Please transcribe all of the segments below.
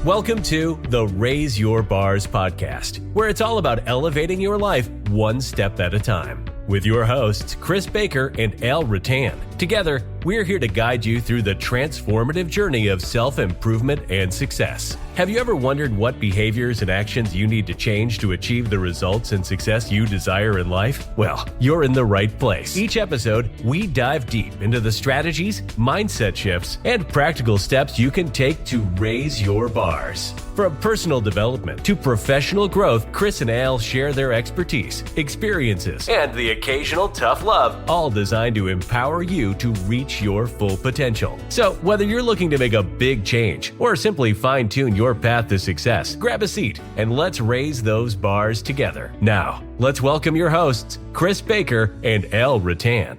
Welcome to the Raise Your Bars podcast, where it's all about elevating your life one step at a time. With your hosts, Chris Baker and Al Rattan. Together, we're here to guide you through the transformative journey of self-improvement and success. Have you ever wondered what behaviors and actions you need to change to achieve the results and success you desire in life? Well, you're in the right place. Each episode, we dive deep into the strategies, mindset shifts, and practical steps you can take to raise your bars. From personal development to professional growth, Chris and Al share their expertise, experiences, and the occasional tough love, all designed to empower you to reach your full potential. So, whether you're looking to make a big change or simply fine-tune your path to success, grab a seat and let's raise those bars together. Now, let's welcome your hosts, Chris Baker and Al Rattan.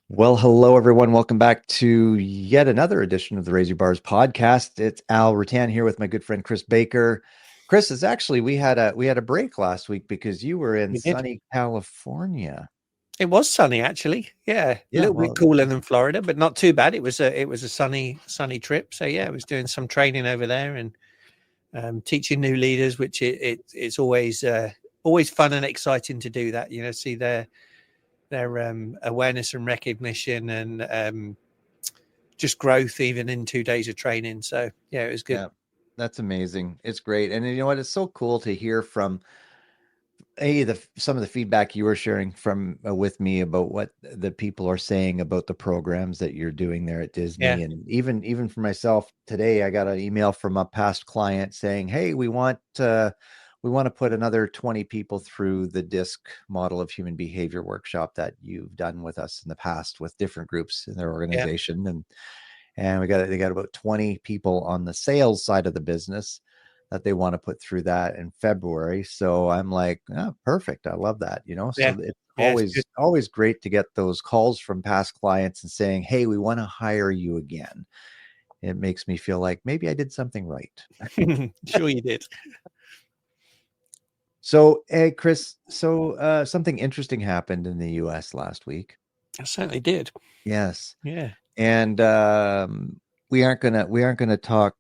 Well, hello, everyone. Welcome back to yet another edition of the Raise Your Bars podcast. It's Al Rattan here with my good friend Chris Baker. Chris, is actually we had a break last week because you were in sunny California. It was sunny, actually. Yeah, a little bit cooler than Florida, but not too bad. It was a sunny trip. So yeah, I was doing some training over there and teaching new leaders, which it's always fun and exciting to do that. You know, see their awareness and recognition and just growth even in 2 days of training. So yeah, it was good. Yeah, that's amazing. It's great. And you know what? It's so cool to hear from some of the feedback you were sharing from with me about what the people are saying about the programs that you're doing there at Disney. Yeah. And even for myself today, I got an email from a past client saying, hey, we want to put another 20 people through the DISC model of human behavior workshop that you've done with us in the past with different groups in their organization. Yeah. And they got about 20 people on the sales side of the business that they want to put through that in February. So I'm like, oh, perfect. I love that. You know, so it's always great to get those calls from past clients and saying, hey, we want to hire you again. It makes me feel like maybe I did something right. Sure you did. So, hey, Chris, something interesting happened in the US last week. I certainly did. Yes. Yeah. And we aren't gonna talk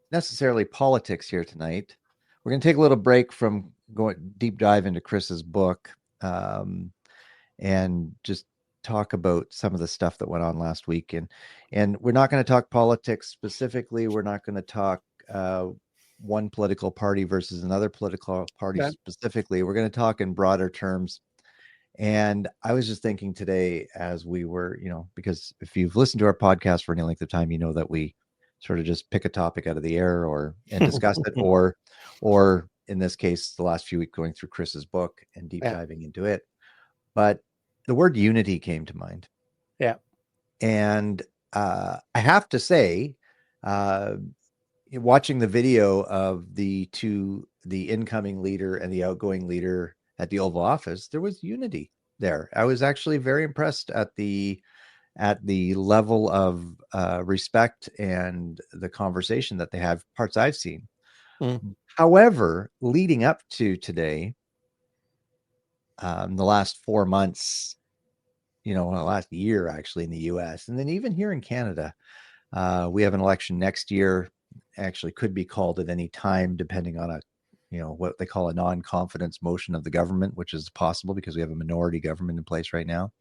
necessarily politics here tonight. We're gonna take a little break from going deep dive into Chris's book, and just talk about some of the stuff that went on last week. And we're not going to talk politics specifically. We're not going to talk one political party versus another political party specifically. We're going to talk in broader terms. And I was just thinking today as we were, because if you've listened to our podcast for any length of time, you know that we sort of just pick a topic out of the air and discuss it, or in this case, the last few weeks going through Chris's book and deep diving into it. But the word unity came to mind. Yeah. And I have to say, watching the video of the incoming leader and the outgoing leader at the Oval Office, there was unity there. I was actually very impressed at the level of respect and the conversation that they have, parts I've seen. Mm-hmm. However, leading up to today, the last 4 months, last year actually in the US, and then even here in Canada, we have an election next year. Actually could be called at any time, depending on what they call a non-confidence motion of the government, which is possible because we have a minority government in place right now.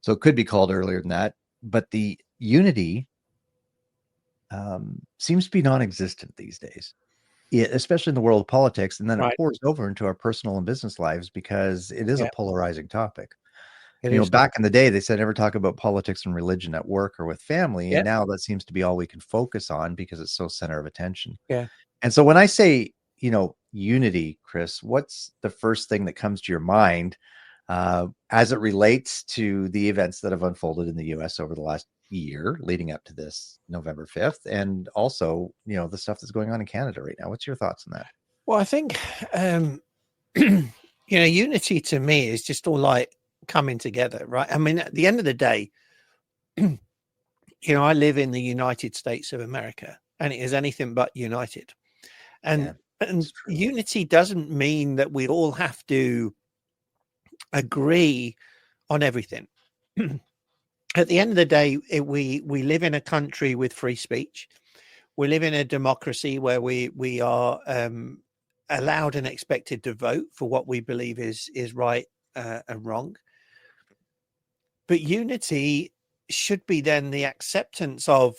So it could be called earlier than that. But the unity seems to be non-existent these days, especially in the world of politics. And then it pours over into our personal and business lives because it is a polarizing topic. Back in the day, they said never talk about politics and religion at work or with family. And now that seems to be all we can focus on because it's so center of attention. Yeah. And so when I say, unity, Chris, what's the first thing that comes to your mind as it relates to the events that have unfolded in the US over the last year leading up to this November 5th? And also, the stuff that's going on in Canada right now. What's your thoughts on that? Well, I think, unity to me is just all like coming together, right? I mean, at the end of the day, I live in the United States of America and it is anything but united. And unity doesn't mean that we all have to agree on everything. At the end of the day, we live in a country with free speech. We live in a democracy where we are allowed and expected to vote for what we believe is right and wrong. But unity should be then the acceptance of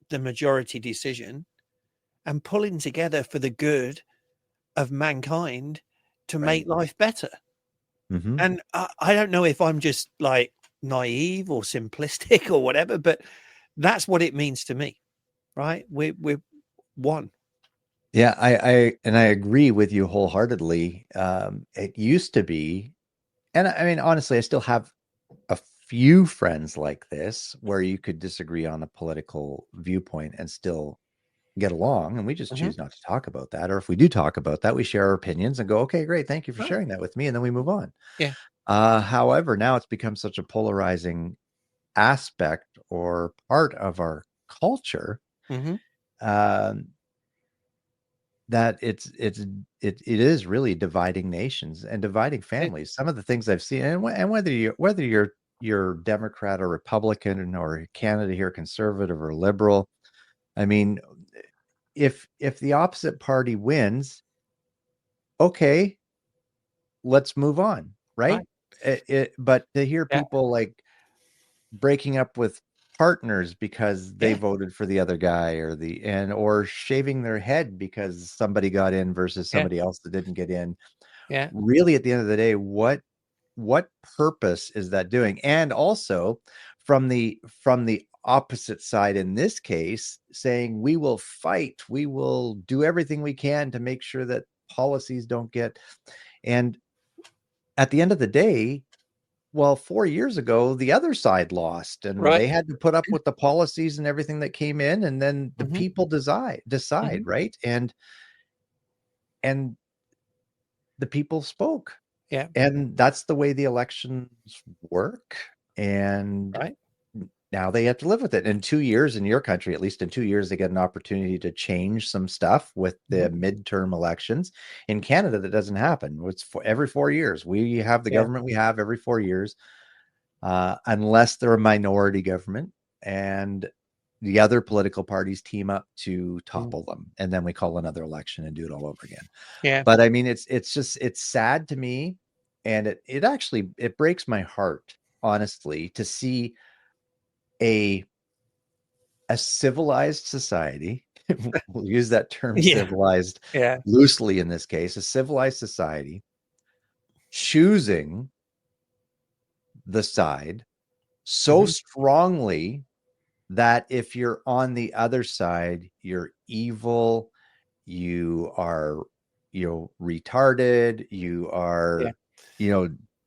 the majority decision and pulling together for the good of mankind to make life better. Mm-hmm. And I don't know if I'm just like naive or simplistic or whatever, but that's what it means to me, right? We're one. Yeah, I agree with you wholeheartedly. It used to be, and I mean, honestly, I still have a few friends like this where you could disagree on a political viewpoint and still get along, and we just choose not to talk about that. Or if we do talk about that, we share our opinions and go, okay, great, thank you for sharing that with me, and then we move on. Yeah. However, now it's become such a polarizing aspect or part of our culture that it is really dividing nations and dividing families. Some of the things I've seen, and whether you're Democrat or Republican or Canada here, conservative or liberal, I mean, if the opposite party wins, okay, let's move on, right? But to hear people like breaking up with partners because they voted for the other guy, or shaving their head because somebody got in versus somebody else that didn't get in. Yeah. Really, at the end of the day, what purpose is that doing? And also from the opposite side, in this case, saying we will fight, we will do everything we can to make sure that policies don't get. And at the end of the day, well, 4 years ago, the other side lost, and they had to put up with the policies and everything that came in, and then the people decide, right? And the people spoke. Yeah. And that's the way the elections work. And now they have to live with it. In 2 years, in your country, at least in 2 years, they get an opportunity to change some stuff with the midterm elections. In Canada, that doesn't happen. It's every 4 years. We have the government we have every 4 years, unless they're a minority government and the other political parties team up to topple them. And then we call another election and do it all over again. Yeah. But I mean, it's sad to me. And it actually breaks my heart, honestly, to see a civilized society. We'll use that term civilized loosely in this case, a civilized society choosing the side so strongly that if you're on the other side, you're evil, you are, retarded, you are,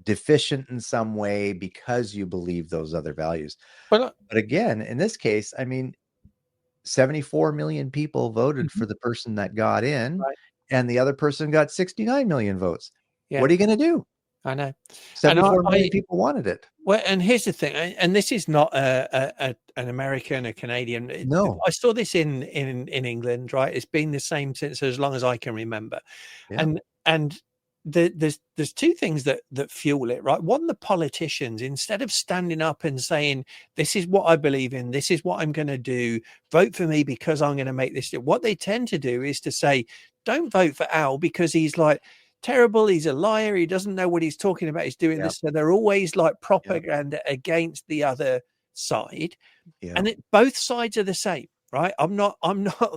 deficient in some way because you believe those other values. But again, in this case, I mean, 74 million people voted for the person that got in, and the other person got 69 million votes. What are you going to do? I know. 74 million people wanted it. Well, and here's the thing, and this is not an American, a Canadian. No, I saw this in England, right? It's been the same since as long as I can remember. And there's two things that fuel it, right? One, the politicians, instead of standing up and saying, this is what I believe in, this is what I'm going to do, vote for me because I'm going to make this. What they tend to do is to say, don't vote for Al because he's like terrible, he's a liar, he doesn't know what he's talking about, he's doing this. So they're always like propaganda against the other side. And both sides are the same. Right. I'm not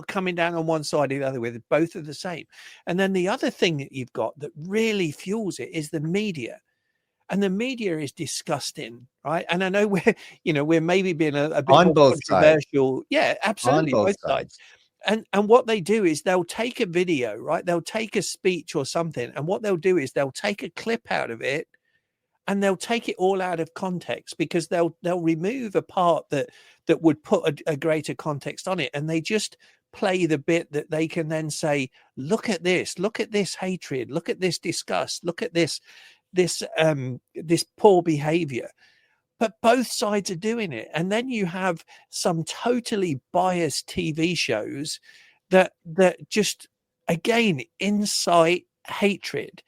coming down on one side or the other with both are the same. And then the other thing that you've got that really fuels it is the media. And the media is disgusting. Right. And I know we're maybe being a bit on more both controversial. Sides. Yeah, absolutely. On both sides. And what they do is they'll take a video, right? They'll take a speech or something. And what they'll do is they'll take a clip out of it and they'll take it all out of context because they'll remove a part that would put a greater context on it. And they just play the bit that they can then say, look at this hatred, look at this disgust, look at this poor behavior. But both sides are doing it. And then you have some totally biased TV shows that just, again, incite hatred.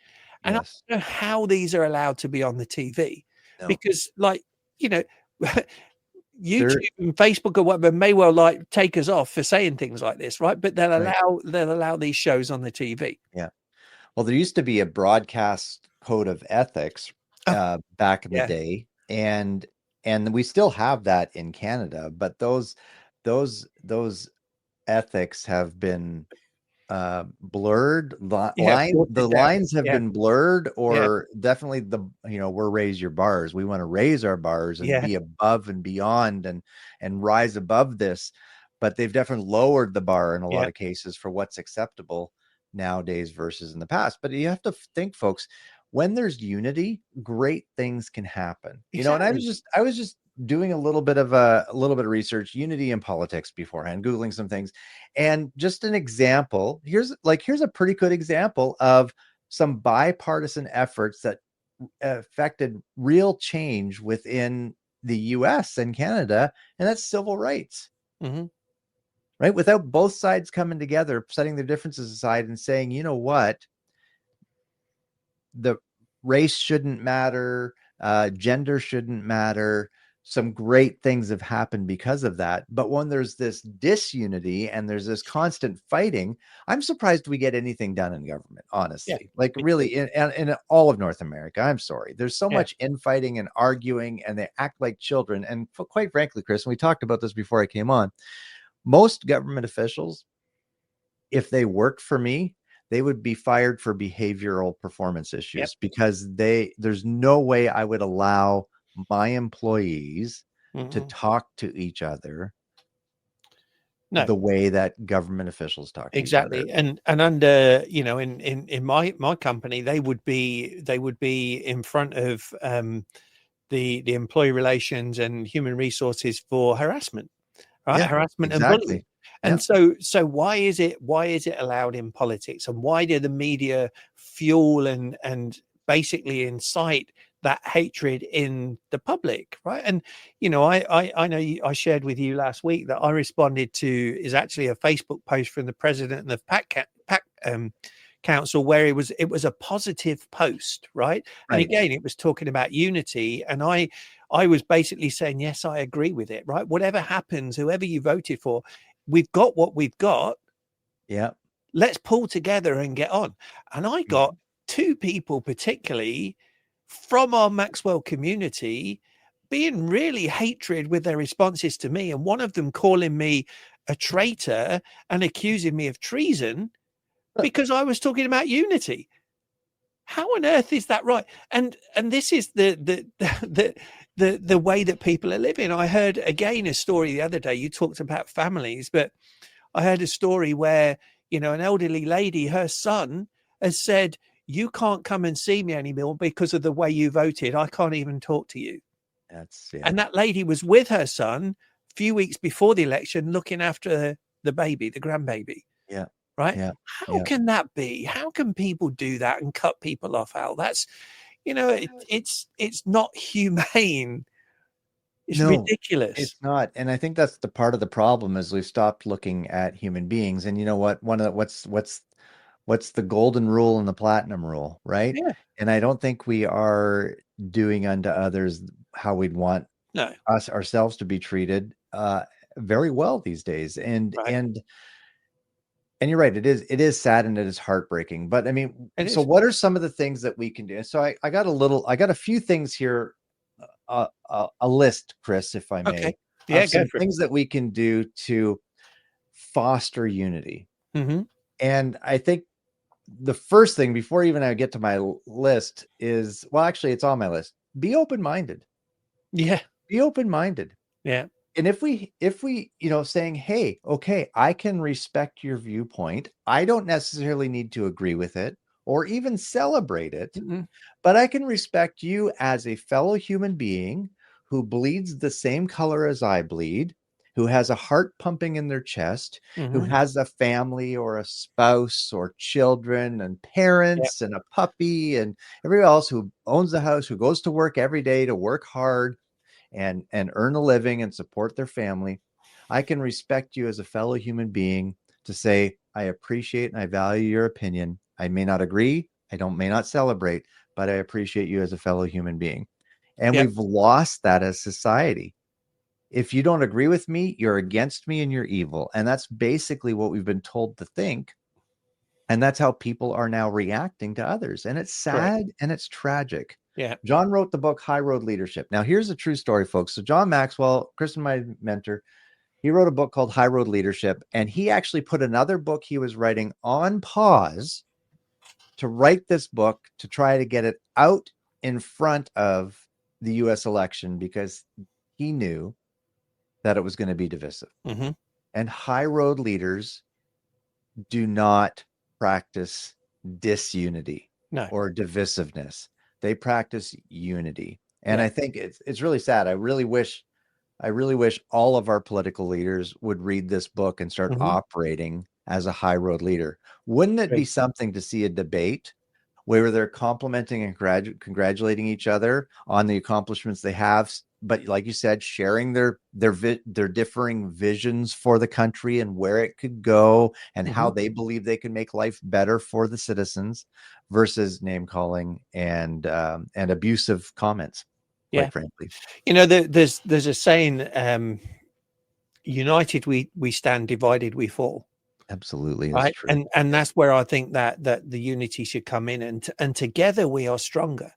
And I don't know how these are allowed to be on the TV. because, like, you know, There, YouTube and Facebook or whatever may well like take us off for saying things like this, right? But right. they'll allow these shows on the TV. Yeah. Well, there used to be a broadcast code of ethics back in the Yeah. day, and we still have that in Canada, but those ethics have been blurred. Yeah, The watered down. lines have Yeah, been blurred, yeah, or definitely we're raise your bars. We want to raise our bars and yeah, be above and beyond and rise above this, but they've definitely lowered the bar in a lot yeah. of cases for what's acceptable nowadays versus in the past. But you have to think, folks, when there's unity, great things can happen. And Exactly. I was just doing a little bit of research, unity in politics beforehand, Googling some things. And just an example, here's a pretty good example of some bipartisan efforts that affected real change within the US and Canada, and that's civil rights. Mm-hmm. Right? Without both sides coming together, setting their differences aside and saying, you know what, the race shouldn't matter, gender shouldn't matter. Some great things have happened because of that. But when there's this disunity and there's this constant fighting, I'm surprised we get anything done in government, Yeah. honestly. Like, really, in all of North America, I'm sorry. There's so Yeah. much infighting and arguing, and they act like children. And quite frankly, Chris, and we talked about this before I came on, most government officials, if they worked for me, they would be fired for behavioral performance issues. Yep. Because there's no way I would allow my employees to talk to each other the way that government officials talk to each other. Exactly. And under, in my company, they would be in front of the employee relations and human resources for harassment, right? Yeah, Harassment and exactly. bullying. And so why is it allowed in politics, and why do the media fuel and basically incite that hatred in the public, right? And I know I shared with you last week that I responded to is actually a Facebook post from the president of PAC Council, where it was a positive post, right? And again, it was talking about unity, and I was basically saying, yes, I agree with it, right? Whatever happens, whoever you voted for, we've got what we've got. Yeah. Let's pull together and get on. And I got two people particularly from our Maxwell community being really hatred with their responses to me, and one of them calling me a traitor and accusing me of treason because I was talking about unity. How on earth is that right? And this is the way that people are living. I heard again a story the other day. You talked about families, but I heard a story where an elderly lady, her son has said, "You can't come and see me anymore because of the way you voted. I can't even talk to you." And that lady was with her son a few weeks before the election, looking after the baby, the grandbaby. Yeah. Right. Yeah. How can that be? How can people do that and cut people off, Al? That's, it's not humane. It's ridiculous. It's not. And I think that's the part of the problem is we've stopped looking at human beings. And you know what? What's the golden rule and the platinum rule, right? Yeah. And I don't think we are doing unto others how we'd want ourselves to be treated very well these days. And you're right. It is sad and it is heartbreaking. But I mean, so what are some of the things that we can do? So I got a few things here, a list, Chris, if I may. Okay. Yeah, some things that we can do to foster unity. And I think the first thing, before even I get to my list, is, well, actually, it's on my list. Be open-minded. Yeah. Be open-minded. Yeah. And if we, saying, hey, okay, I can respect your viewpoint. I don't necessarily need to agree with it or even celebrate it, but I can respect you as a fellow human being who bleeds the same color as I bleed, who has a heart pumping in their chest, who has a family or a spouse or children and parents and a puppy and everybody else, who owns the house, who goes to work every day to work hard and earn a living and support their family. I can respect you as a fellow human being to say, I appreciate and I value your opinion. I may not agree. May not celebrate, but I appreciate you as a fellow human being. And we've lost that as society. If you don't agree with me, you're against me and you're evil. And that's basically what we've been told to think. And that's how people are now reacting to others. And it's sad and it's tragic. Yeah. John wrote the book High Road Leadership. Now, here's a true story, folks. So John Maxwell, Kristen, my mentor, he wrote a book called High Road Leadership. And he actually put another book he was writing on pause to write this book to try to get it out in front of the US election, because he knew that it was going to be divisive. Mm-hmm. And high road leaders do not practice disunity or divisiveness. They practice unity. And I think it's really sad. I really wish all of our political leaders would read this book and start operating as a high road leader. Wouldn't it be something to see a debate where they're complimenting and congratulating each other on the accomplishments they have, but like you said, sharing their differing visions for the country and where it could go and how they believe they can make life better for the citizens, versus name calling and abusive comments, quite frankly. You know, there's a saying, united we stand, divided we fall. Absolutely. Right. True. And that's where I think that the unity should come in, and together we are stronger.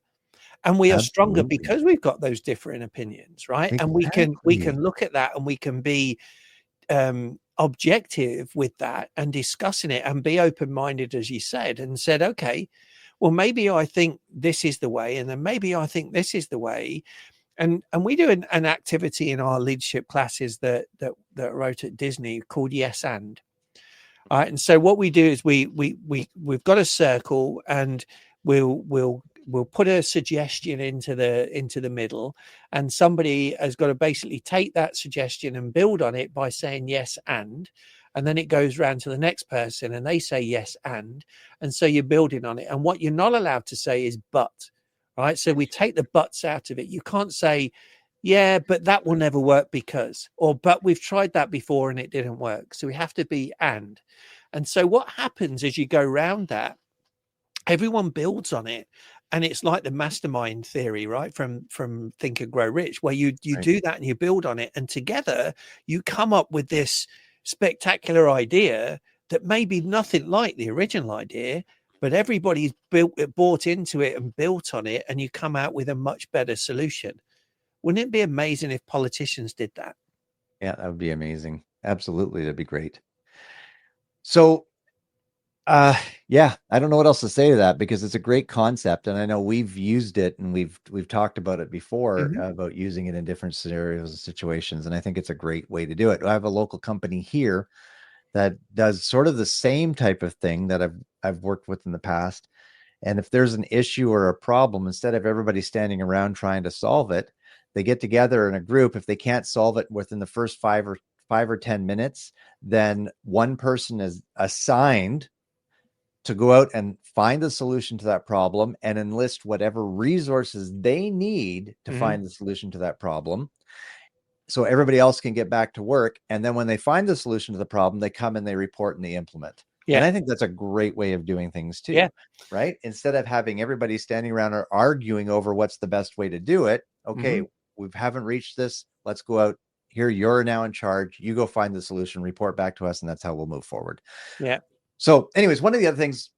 And we are stronger because we've got those different opinions, right? Exactly. And we can look at that and we can be objective with that and discussing it and be open-minded, as you said, and said, okay, well, maybe I think this is the way, and then maybe I think this is the way. And we do an activity in our leadership classes that I wrote at Disney called Yes and. All right. And so what we do is we've got a circle, and we'll put a suggestion into the middle, and somebody has got to basically take that suggestion and build on it by saying yes and then it goes round to the next person and they say yes and so you're building on it. And what you're not allowed to say is but, right? So we take the buts out of it. You can't say, yeah, but that will never work because, or but we've tried that before and it didn't work. So we have to be and so what happens as you go around that, everyone builds on it. And it's like the mastermind theory, right? From Think and Grow Rich, where you do that and you build on it. And together you come up with this spectacular idea that may be nothing like the original idea, but everybody's bought into it and built on it. And you come out with a much better solution. Wouldn't it be amazing if politicians did that? Yeah, that would be amazing. Absolutely. That'd be great. So, yeah, I don't know what else to say to that, because it's a great concept. And I know we've used it and we've talked about it before, about using it in different scenarios and situations. And I think it's a great way to do it. I have a local company here that does sort of the same type of thing that I've worked with in the past. And if there's an issue or a problem, instead of everybody standing around trying to solve it, they get together in a group. If they can't solve it within the first 5 or 10 minutes, then one person is assigned to go out and find the solution to that problem and enlist whatever resources they need to find the solution to that problem, so everybody else can get back to work. And then when they find the solution to the problem, they come and they report and they implement. Yeah. And I think that's a great way of doing things too. Yeah. Right. Instead of having everybody standing around or arguing over what's the best way to do it. Okay. We haven't reached this. Let's go out here. You're now in charge. You go find the solution, report back to us. And that's how we'll move forward. Yeah. So anyways, one of the other things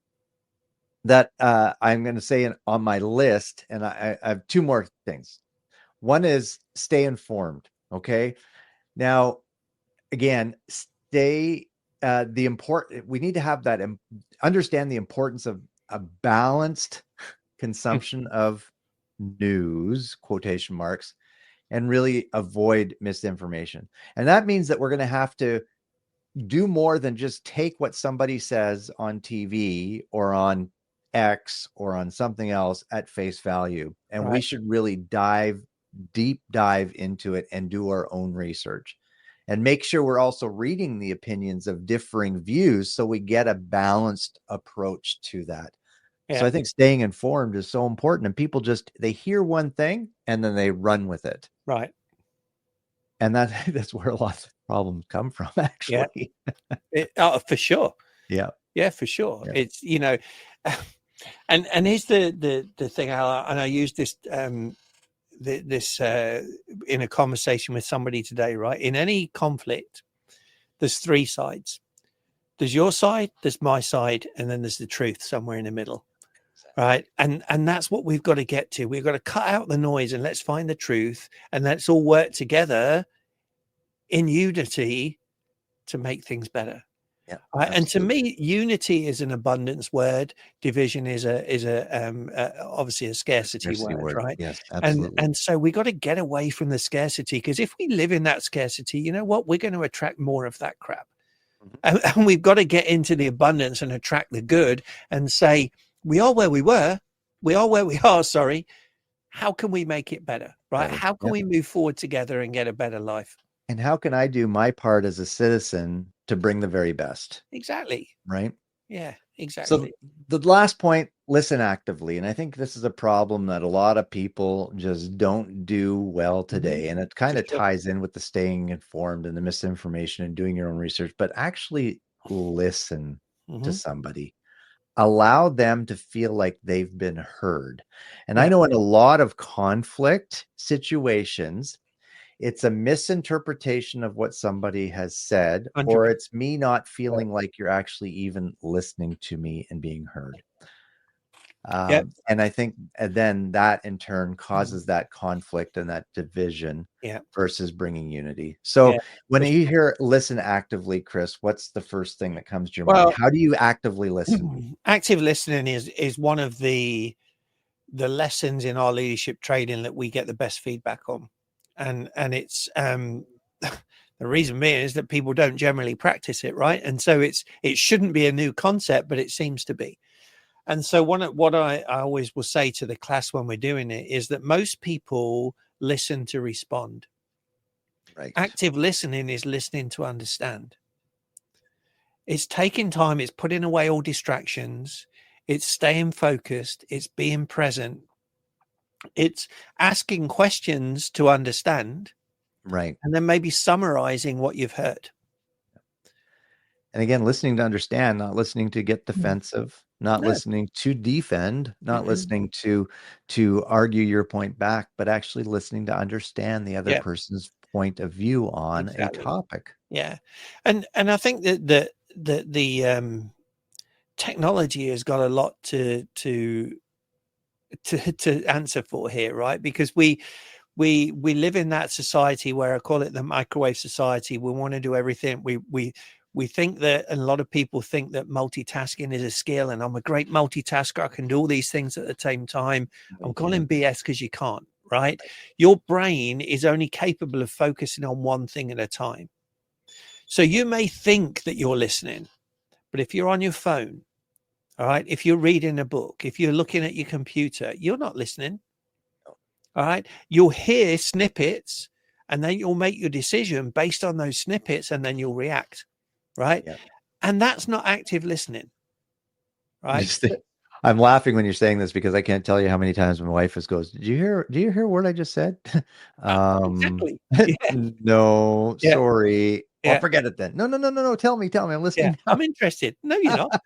that I'm going to say on my list, and I have 2 more things. One is stay informed. Okay. Now, again, we need to have that, understand the importance of a balanced consumption of news, quotation marks, and really avoid misinformation. And that means that we're going to have to do more than just take what somebody says on TV or on X or on something else at face value. And we should really deep dive into it and do our own research and make sure we're also reading the opinions of differing views so we get a balanced approach to that. Yeah. So I think staying informed is so important, and people they hear one thing and then they run with it. Right. And that's where a lot of problems come from, actually. Yeah. For sure. Yeah. Yeah, for sure. Yeah. It's, and here's the thing, and I use this this in a conversation with somebody today, right? In any conflict, there's three sides. There's your side, there's my side, and then there's the truth somewhere in the middle. Right. And that's what we've got to get to. We've got to cut out the noise and let's find the truth, and let's all work together in unity to make things better. Yeah. Right? And to me, unity is an abundance word. Division is obviously a scarcity word, right? Yes, absolutely. And so we got to get away from the scarcity, because if we live in that scarcity, you know what? We're going to attract more of that crap. And we've got to get into the abundance and attract the good and say, we are where we were. We are where we are. Sorry. How can we make it better? Right. How can we move forward together and get a better life? And how can I do my part as a citizen to bring the very best? Exactly. Right. Yeah, exactly. So the last point, listen actively. And I think this is a problem that a lot of people just don't do well today. And it kind of ties in with the staying informed and the misinformation and doing your own research, but actually listen to somebody. Allow them to feel like they've been heard. And I know in a lot of conflict situations, it's a misinterpretation of what somebody has said, 100%. or it's me not feeling like you're actually even listening to me and being heard. And I think then that in turn causes that conflict and that division versus bringing unity. So when you hear listen actively, Chris, what's the first thing that comes to your mind? How do you actively listen? Active listening is one of the lessons in our leadership training that we get the best feedback on. And it's the reason being is that people don't generally practice it, right? And so it shouldn't be a new concept, but it seems to be. And so what I always will say to the class when we're doing it is that most people listen to respond. Right. Active listening is listening to understand. It's taking time. It's putting away all distractions. It's staying focused. It's being present. It's asking questions to understand. Right. And then maybe summarizing what you've heard. And again, listening to understand, not listening to get defensive, not listening to defend, not listening to argue your point back, but actually listening to understand the other person's point of view on a topic. Yeah. And I think that the technology has got a lot to answer for here, right? Because we live in that society where I call it the microwave society. We want to do everything. We think that, and a lot of people think that multitasking is a skill, and I'm a great multitasker. I can do all these things at the same time. I'm calling BS because you can't, right? Your brain is only capable of focusing on one thing at a time. So you may think that you're listening, but if you're on your phone, all right, if you're reading a book, if you're looking at your computer, you're not listening. All right. You'll hear snippets and then you'll make your decision based on those snippets and then you'll react. Right. Yeah. And that's not active listening. Right. I'm laughing when you're saying this because I can't tell you how many times my wife goes, do you hear what I just said? Exactly. Yeah. No, yeah. sorry. Yeah. I'll forget it then. No. Tell me. I'm listening. Yeah. I'm interested. No, you're not.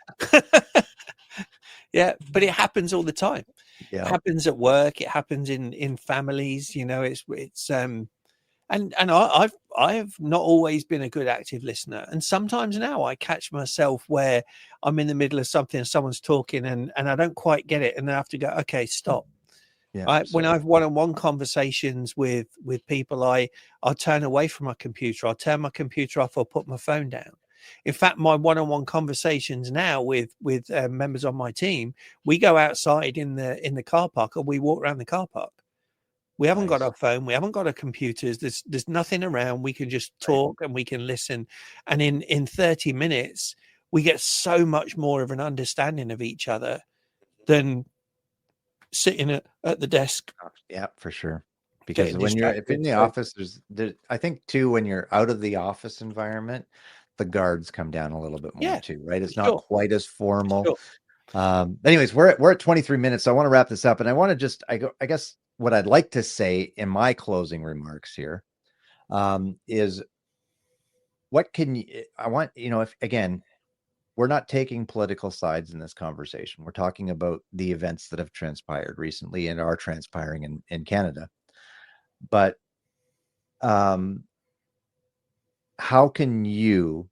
Yeah. But it happens all the time. Yeah. It happens at work. It happens in families, you know, and I've not always been a good active listener. And sometimes now I catch myself where I'm in the middle of something, someone's talking and I don't quite get it. And I have to go, okay, stop. Yeah, right. When I've one-on-one conversations with people, I'll turn away from my computer. I'll turn my computer off or put my phone down. In fact, my one-on-one conversations now with members on my team, we go outside in the car park or we walk around the car park. We haven't got our phone. We haven't got our computers. There's nothing around. We can just talk and we can listen. And in 30 minutes, we get so much more of an understanding of each other than sitting at the desk. Yeah, for sure. Because when you're in the office, there's I think too, when you're out of the office environment, the guards come down a little bit more too, right? It's not quite as formal. Anyways, we're at 23 minutes. So I want to wrap this up. And I want to just, I guess what I'd like to say in my closing remarks here is what can you, I want, if again, we're not taking political sides in this conversation. We're talking about the events that have transpired recently and are transpiring in Canada. But how can you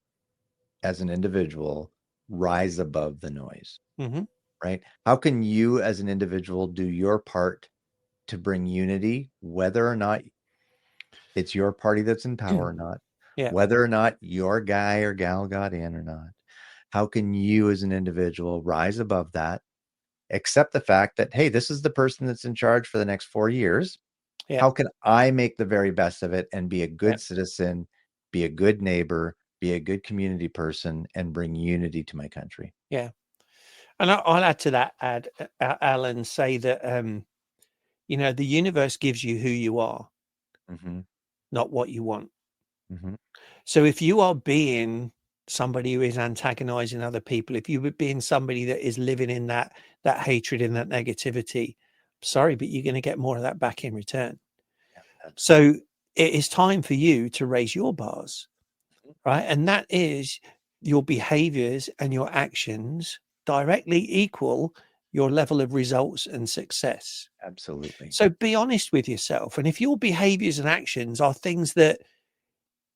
as an individual rise above the noise? Mm-hmm. Right? How can you as an individual do your part to bring unity, whether or not it's your party that's in power or not, Yeah. whether or not your guy or gal got in or not? How can you as an individual rise above that, accept the fact that, hey, this is the person that's in charge for the next 4 years. Yeah. How can I make the very best of it and be a good Yeah. citizen, be a good neighbor, be a good community person, and bring unity to my country? Yeah. And I'll add to that, Alan, say that, the universe gives you who you are, Mm-hmm. not what you want. Mm-hmm. So if you are being somebody who is antagonizing other people, if you were being somebody that is living in that hatred and that negativity, sorry, but you're going to get more of that back in return. Yeah, so it is time for you to raise your bars, right? And that is your behaviors and your actions directly equal your level of results and success. absolutely. So be honest with yourself. And if your behaviors and actions are things that,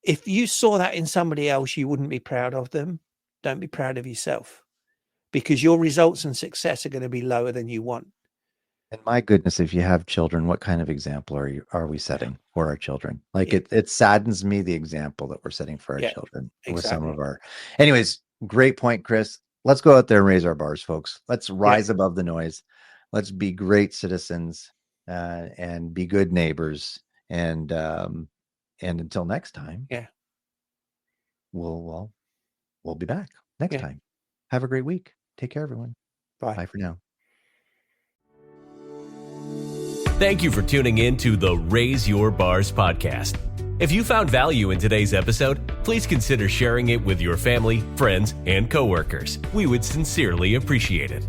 if you saw that in somebody else, you wouldn't be proud of them, don't be proud of yourself, because your results and success are going to be lower than you want. And my goodness, if you have children, what kind of example are we setting for our children? Like Yeah. it saddens me, the example that we're setting for our Yeah, children exactly. with some of our. Anyways, great point, Chris. Let's go out there and raise our bars, folks. Let's rise above the noise. Let's be great citizens and be good neighbors. And until next time, we'll be back next time. Have a great week. Take care, everyone. Bye for now. Thank you for tuning in to the Raise Your Bars podcast. If you found value in today's episode, please consider sharing it with your family, friends, and coworkers. We would sincerely appreciate it.